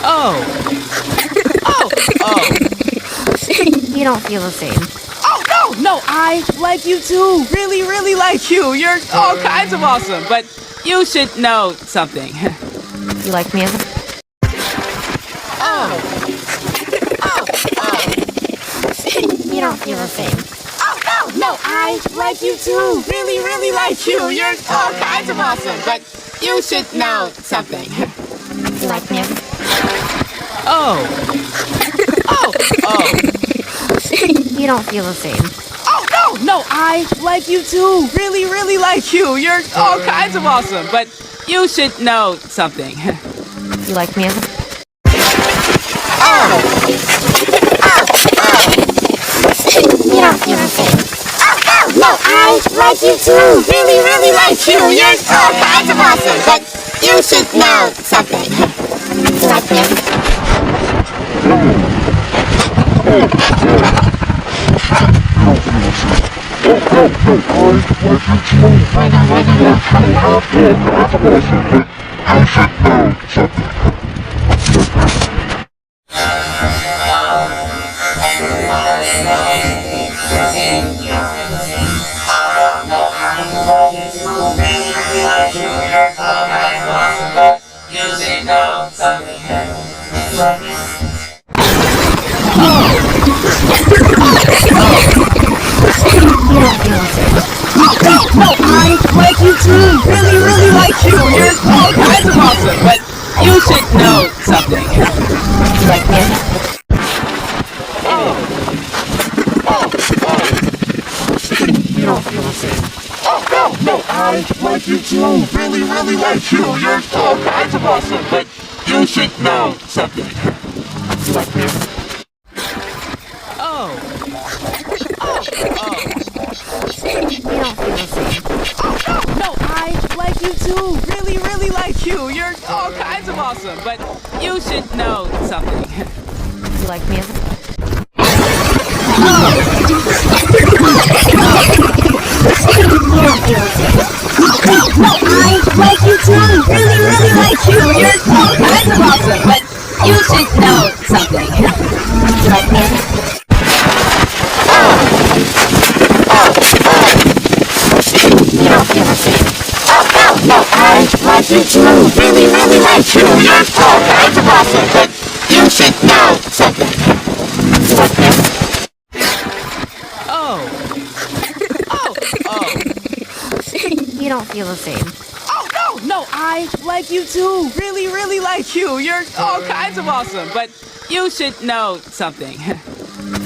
Oh, oh, oh. You don't feel the same. Oh, no, I like you too. Really, really like you. You're all kinds of awesome, but you should know something. You like me as a... Oh, oh, oh. You don't feel the same. Oh, no, I like you too. Really, really like you. You're all kinds of awesome, but you should know something. You like me as a... Oh, oh, oh. You don't feel the same. Oh, no, I like you too. Really, really like you. You're all kinds of awesome, but you should know something. You like me as a... You don't feel the same. No, I like you too. Really, really like you. You're all kinds of awesome, but you should know something. You like me as a... No, I like you too. Really, really like you. You're all kinds of awesome, but you should know something. You like me as a... You don't feel the same. No, I like you too. Really, really like you. You're all kinds of awesome, but you should know something. You like me as a... Oh, oh, oh. You don't feel the same. No, I like you too. Really, really like you. You're all kinds of awesome, but you should know something. You like me as a... You don't feel the same. No, I like you too. Really, really like you. You're all kinds of awesome, but you should know something. You like me as a... You don't feel the same. No, I like you too. Really, really like you. You're all kinds of awesome, but you should know something. You like me as a... Oh, oh, oh. You don't feel the same. No, I like you too. Really, really like you. You're all kinds of awesome, but you should know something.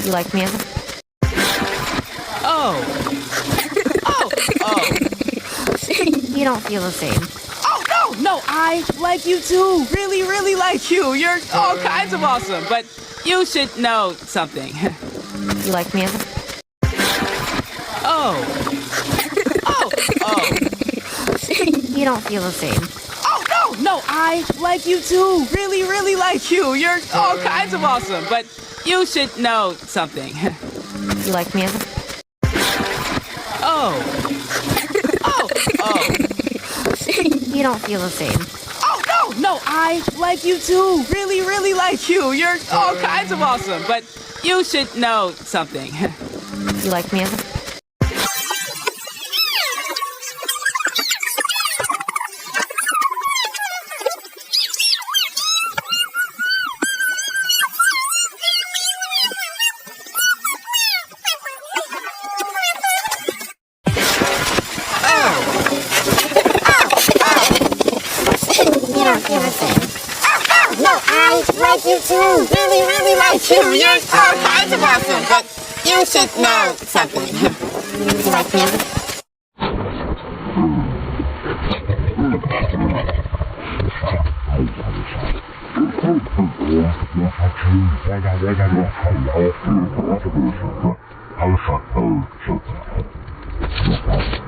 You like me as a... Oh, oh, oh. You don't feel the same. No, I like you too. Really, really like you. You're all kinds of awesome, but you should know something. You like me as a... Oh, oh, oh. You don't feel the same. No, I like you too. Really, really like you. You're all kinds of awesome, but you should know something. You like me as a... Oh, oh, oh. You don't feel the same. No, I like you too. Really, really like you. You're all kinds of awesome, but you should know something. You like me as a... You don't feel the same. No, I like you too. Really, really like you. You're all kinds of awesome, but you should know something. You like me as a... How